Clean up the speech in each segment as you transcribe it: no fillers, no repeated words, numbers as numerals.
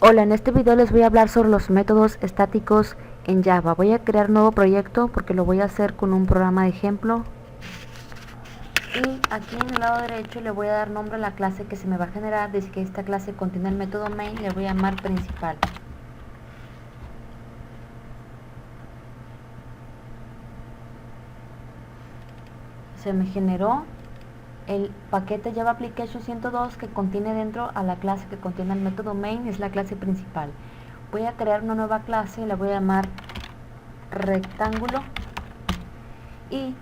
Hola, en este video les voy a hablar sobre los métodos estáticos en Java. Voy a crear un nuevo proyecto porque lo voy a hacer con un programa de ejemplo. Y aquí en el lado derecho le voy a dar nombre a la clase que se me va a generar. Desde que esta clase contiene el método main, le voy a llamar principal. Se me generó el paquete Java Application 102 que contiene dentro a la clase que contiene el método main, es la clase principal. Voy a crear una nueva clase, la voy a llamar rectángulo y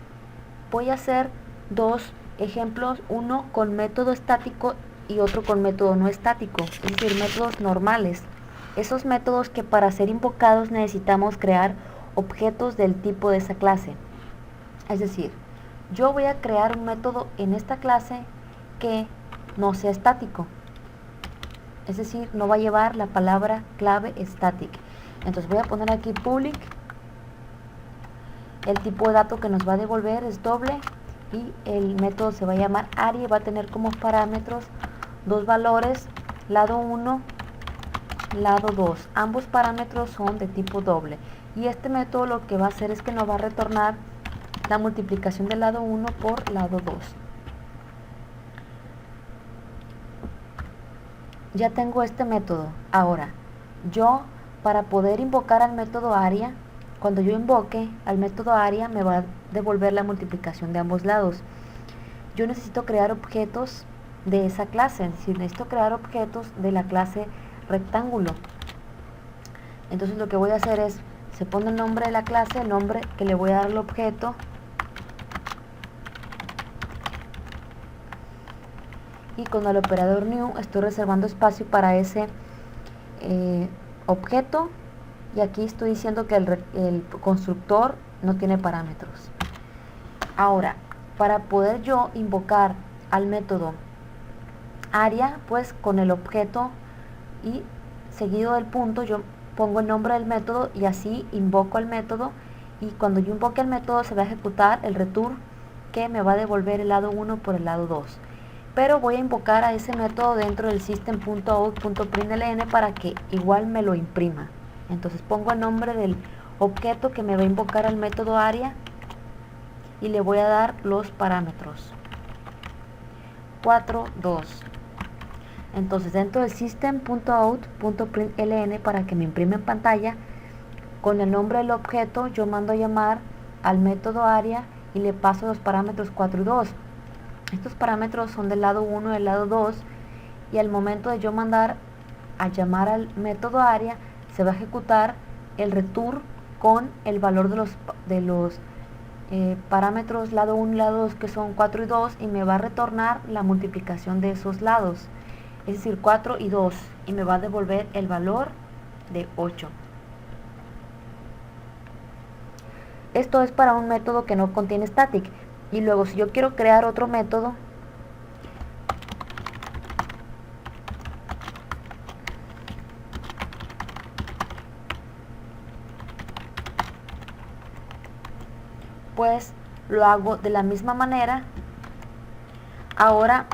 voy a hacer dos ejemplos, uno con método estático y otro con método no estático, es decir, métodos normales. Esos métodos que para ser invocados necesitamos crear objetos del tipo de esa clase. Es decir, yo voy a crear un método en esta clase que no sea estático. Es decir, no va a llevar la palabra clave static. Entonces voy a poner aquí public. El tipo de dato que nos va a devolver es doble y el método se va a llamar aria y va a tener como parámetros dos valores, lado 1, lado 2. Ambos parámetros son de tipo doble y este método lo que va a hacer es que nos va a retornar la multiplicación del lado 1 por lado 2. Ya tengo este método. Ahora, yo para poder invocar al método aria, cuando yo invoque al método aria me va a devolver la multiplicación de ambos lados. Yo necesito crear objetos de esa clase, es decir, necesito crear objetos de la clase rectángulo. Entonces lo que voy a hacer es, se pone el nombre de la clase, el nombre que le voy a dar al objeto, y con el operador new estoy reservando espacio para ese objeto, y aquí estoy diciendo que el constructor no tiene parámetros. Ahora, para poder yo invocar al método aria, pues con el objeto y seguido del punto yo pongo el nombre del método y así invoco el método, y cuando yo invoque el método se va a ejecutar el return que me va a devolver el lado 1 por el lado 2. Pero voy a invocar a ese método dentro del system.out.println para que igual me lo imprima. Entonces pongo el nombre del objeto que me va a invocar al método aria y le voy a dar los parámetros 4, 2. Entonces dentro del system.out.println, para que me imprime en pantalla, con el nombre del objeto yo mando a llamar al método aria y le paso los parámetros 4 y 2. Estos parámetros son del lado 1 y del lado 2, y al momento de yo mandar a llamar al método aria se va a ejecutar el return con el valor de los parámetros lado 1 y lado 2, que son 4 y 2, y me va a retornar la multiplicación de esos lados, es decir, 4 y 2, y me va a devolver el valor de 8. Esto es para un método que no contiene static. Y luego si yo quiero crear otro método, pues lo hago de la misma manera. Ahora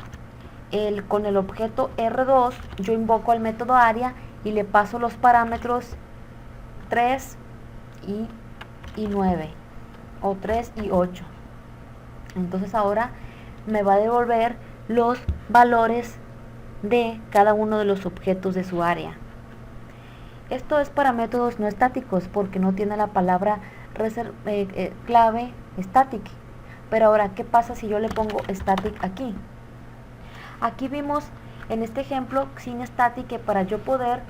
con el objeto R2 yo invoco al método aria y le paso los parámetros 3 y 9 o 3 y 8. Entonces ahora me va a devolver los valores de cada uno de los objetos de su área. Esto es para métodos no estáticos porque no tiene la palabra clave static. Pero ahora, ¿qué pasa si yo le pongo static aquí? Aquí vimos en este ejemplo sin static que para yo poder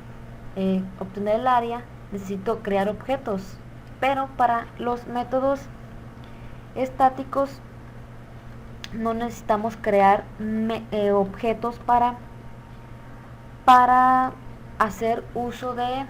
obtener el área necesito crear objetos, pero para los métodos estáticos no necesitamos crear objetos para hacer uso de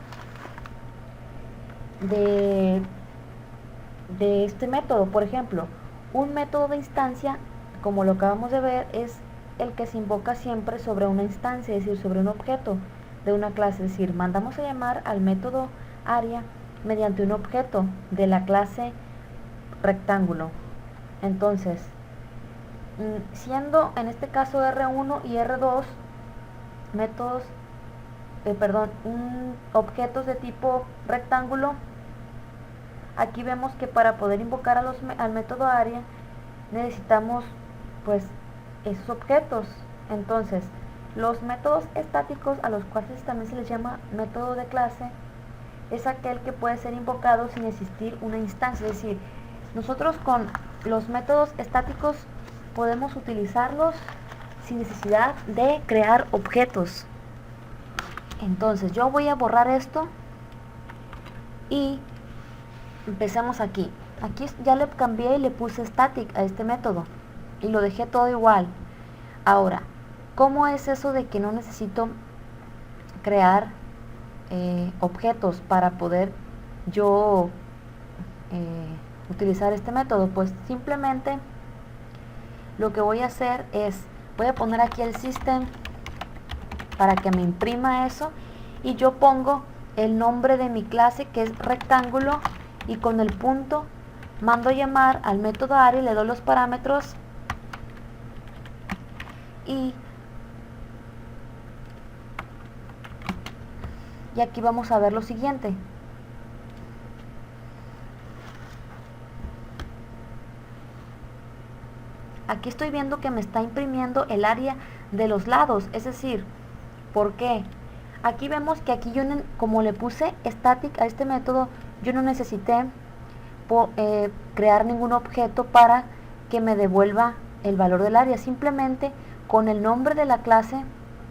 este método. Por ejemplo, un método de instancia, como lo acabamos de ver, es el que se invoca siempre sobre una instancia, es decir, sobre un objeto de una clase. Es decir, mandamos a llamar al método aria mediante un objeto de la clase rectángulo. Entonces, siendo en este caso R1 y R2 métodos objetos de tipo rectángulo, aquí vemos que para poder invocar al método área necesitamos pues esos objetos. Entonces, los métodos estáticos, a los cuales también se les llama método de clase, es aquel que puede ser invocado sin existir una instancia. Es decir, nosotros con los métodos estáticos podemos utilizarlos sin necesidad de crear objetos. Entonces yo voy a borrar esto y empezamos aquí. Aquí ya le cambié y le puse static a este método y lo dejé todo igual. Ahora, ¿cómo es eso de que no necesito crear objetos para poder yo utilizar este método? Pues simplemente lo que voy a hacer es, voy a poner aquí el system para que me imprima eso, y yo pongo el nombre de mi clase, que es rectángulo, y con el punto mando llamar al método área, le doy los parámetros y aquí vamos a ver lo siguiente. Aquí estoy viendo que me está imprimiendo el área de los lados, es decir, ¿por qué? Aquí vemos que aquí yo, como le puse static a este método, yo no necesité crear ningún objeto para que me devuelva el valor del área. Simplemente con el nombre de la clase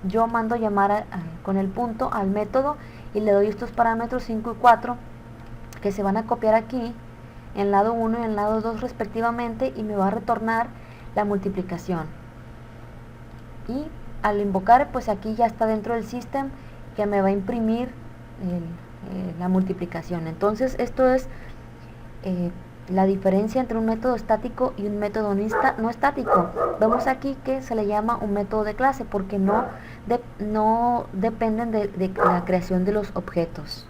yo mando llamar con el punto al método y le doy estos parámetros 5 y 4 que se van a copiar aquí en lado 1 y en lado 2 respectivamente, y me va a retornar la multiplicación. Y al invocar, pues aquí ya está dentro del system que me va a imprimir la multiplicación. Entonces esto es la diferencia entre un método estático y un método no estático. Vemos aquí que se le llama un método de clase porque no dependen de la creación de los objetos.